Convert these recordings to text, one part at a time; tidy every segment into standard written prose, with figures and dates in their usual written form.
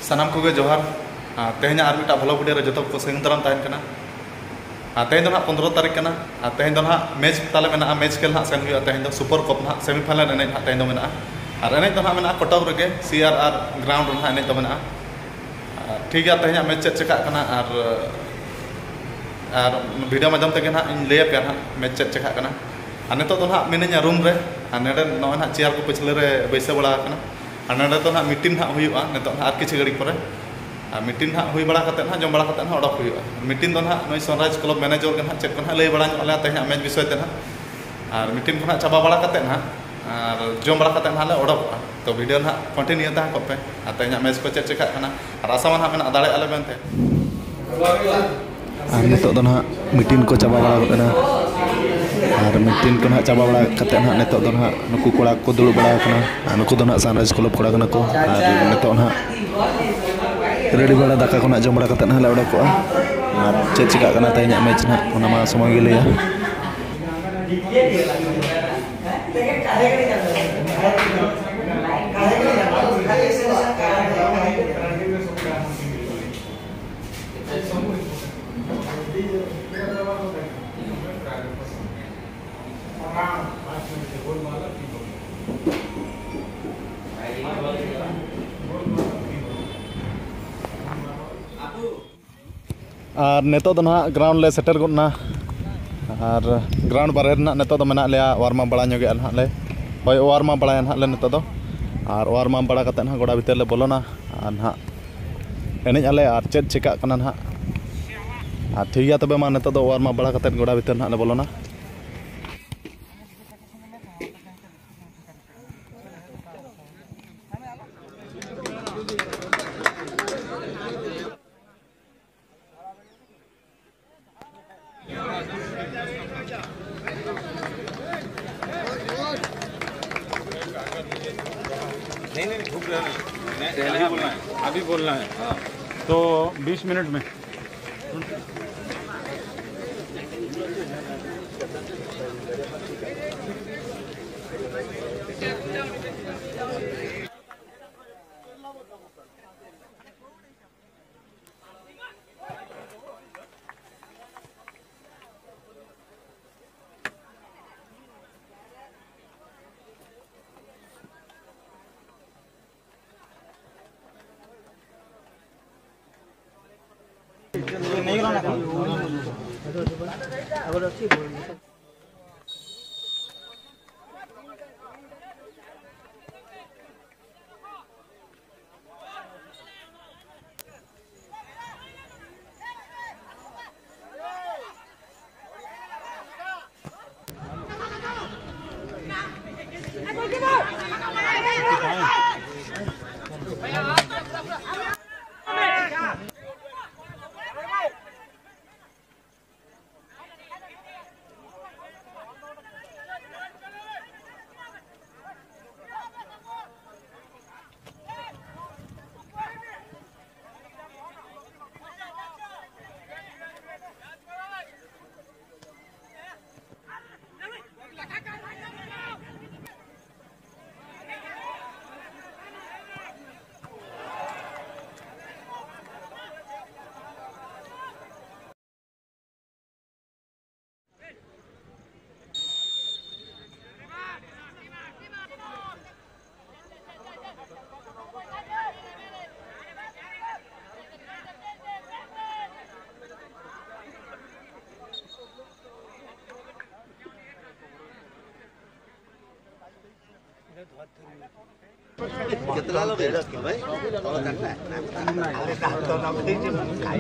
सानाम को जोहार तेहना और मिटा भलो भिडियो जो को संग दाराम तहन कना तेहन दो 15 तारीख कना तेहन दो मैच ताले मेना मैच खेल ना सेन हुआ तेहन दो सुपर कप ना सेमीफाइनल एने तेहन दो मेना और एने दो मेना कटक रगे CRR ग्राउंड ना एने दो मेना ठीक है तेहना मैच चेक चेका कना और भिडियो माध्यम तक ना इन लैया पे ना मैच चेक चेका कना और नितो दो ना मिनिया रूम रे और नेडे नॉय ना चेयर को पिछले रे बैसे बड़ा कना और नेडे तो ना मीटिंग ना हुआ नितो ना किछि घड़ी परे मीटिंग ना हुई बड़ा करते ना जम बड़ा करते ना ओडक हुआ मीटिंग दो ना नई सनराइज क्लब मैनेजर के ना चेक को ना लय बड़ा अले तेहना मैच विषय ते ना और मीटिंग को ना चाबा बड़ा करते ना और जम बड़ा करते ना ले ओडक तो वीडियो ना कंटिन्यू ता को पे तेहना मैच को चेक चेका कना और आशा मान मेना दाड़े आले बेनते नितो दो ना मीटिंग को चाबा बड़ा करते और मीटिंग को ना चाबा बड़ा करते ना नितो दो ना नुकु कोड़ा को दुड़ बड़ा करना नुकु दो ना सनराइज क्लब कोड़ा कना को और नितो ना रेडी बड़ा दाका को ना जम बड़ा करते ना ले ओडक और चेक चिका कना तेहना मैच ना ओना मा समय गे लैया और नेतो दो ना ग्राउंड ले सेटर गुना और ग्राउंड बारे ना नेतो दो मेना ले वार्मा बड़ा ñoगे ना ले होय वार्मा बड़ा ना ले नेतो दो और वार्मा बड़ा कते ना गोड़ा भीतर ले बोलोना और ना एनेज आले और चेक चिका कना ना और ठीक गया तबे मा नेतो दो वार्मा बड़ा कते गोड़ा भीतर ना ले बोलोना नहीं भूख रहा है बोलना है अभी बोलना है हाँ तो 20 मिनट में नहीं रहना अगर अच्छी कितना लोग है भाई और करना है अरे तो ना खाई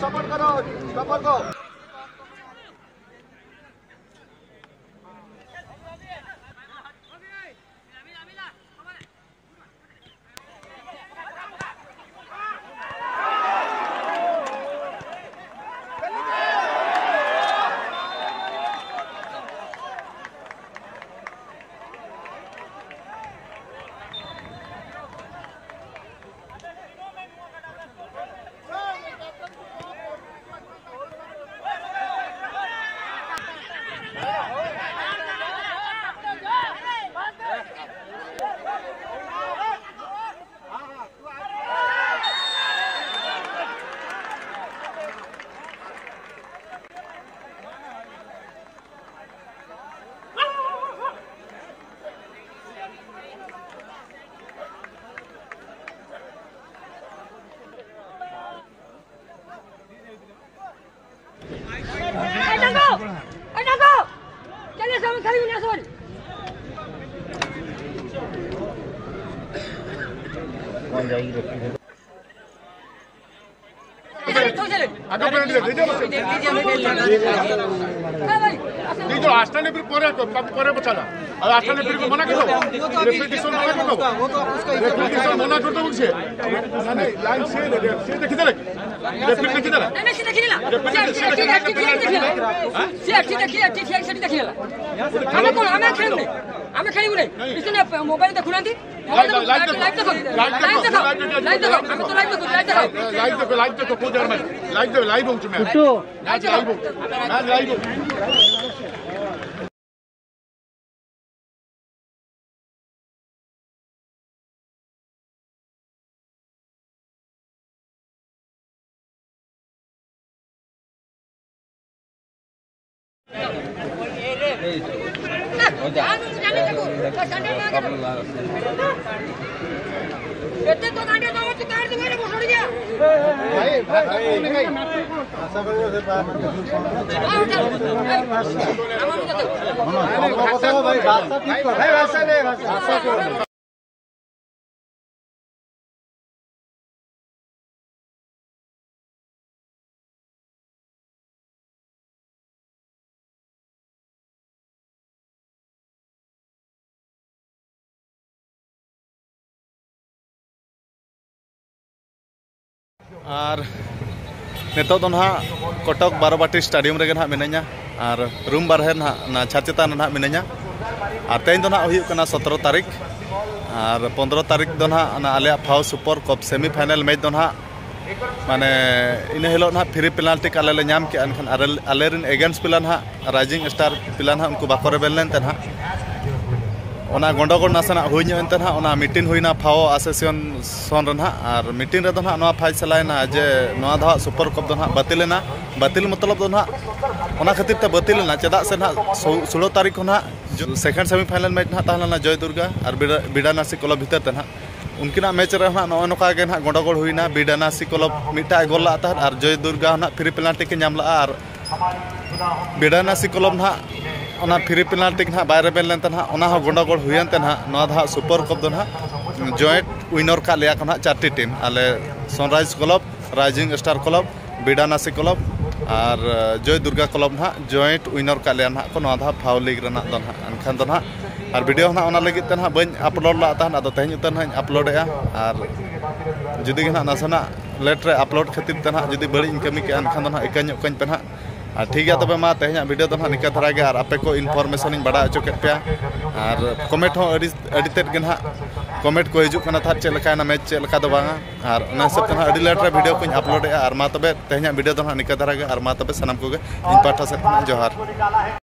सपोर्ट करो, सपोर्ट को। जो आस्था ने फिर पर बचाला और आस्था ने फिर मना कर दो रेपिटेशन मना कर दो रेपिटेशन मना कर दो मुझे नहीं लाइन से देखिए रेपिटेशन किधर है नहीं सीधा खिला हमें खेली नहीं इसने मोबाइल देखो ना लाइव देखो लाइव हूं मैं लाइव तो गांडे दो तो कार दे मेरे को छोड़ गया भाई नहीं ऐसा करो से बात भाई भाषा ठीक कर भाई भाषा नहीं भाषा करो और नितो तो ना कटक बारोबाटी स्टेडियम रे ना मिनाया और रूम बारहे ना छात चेतान ना मिनाया और तेज तो ना 17 तारीख और 15 तारीख तो ना आले फाउ सुपर कप सेमीफाइनल मैच तो ना माने इन हिलो ना फ्री पेनाल्टी आले ले नाम के अनखान आले रिन एगेंस्ट पिला ना राइजिंग स्टार पिला ना उनको बाको रेबेल लेन ते ना ओना गंडगोल नासना हुई एनते ना ओना मीटिंग हुईना फाओ एसोसिएशन सन रहा और मीटिंग रे ना नवा फैसलायना जे नवा दा सुपर कप ना बातिलना बातिल मतलब ना ओना खातिर ते बातिलना चेदा से ना 16 तारीख ना सेकंड सेमीफाइनल मैच ना ताहलना जय दुर्गा और बिडानासी क्लब भीतर ते ना उनकिना मैच रे ना नवा नका गे ना गंडगोल हुईना बिडानासी क्लब मिटा गोल ला और जय दुर्गा ना फ्री पेनाल्टी के नाम ला और बिडानासी क्लब ना ओना फ्री पेनाल्टी ना बाय रेबेल लेनते ना ओना हो गंडगोल हुयनते ना नवा दा सुपर कप दो ना जॉइंट विनर का लिया ना 4टी टीम आले sunrise club rising star club बिडानासी क्लब और जय दुर्गा क्लब ना जॉइंट विनर का लिया ना को नवा दा फाउ लीग रना दो ना अनखान दो ना और वीडियो ना ओना लगित ना बन अपलोड ला तहन आदो तेहन उतर ना अपलोड और जुदी ना नासना लेट रे अपलोड खातिर तना जुदी बड़ी कमी के अनखान ना इकान कन पे ना ठीक है तबे मा तेहन वीडियो तो ना निका धरा गे और आपे को इनफॉर्मेशन इन बड़ा अचो के पे और कमेंट हो अडी तेट गे ना कमेंट को हिजुक कना था चे लका ना मैच चे लका दो बांगा और ना सब तना अडी लेट रे वीडियो को अपलोड और मा तबे तेहन वीडियो तो ना निका धरा गे और मा तबे सनम को गे इन पाठा से जोहार।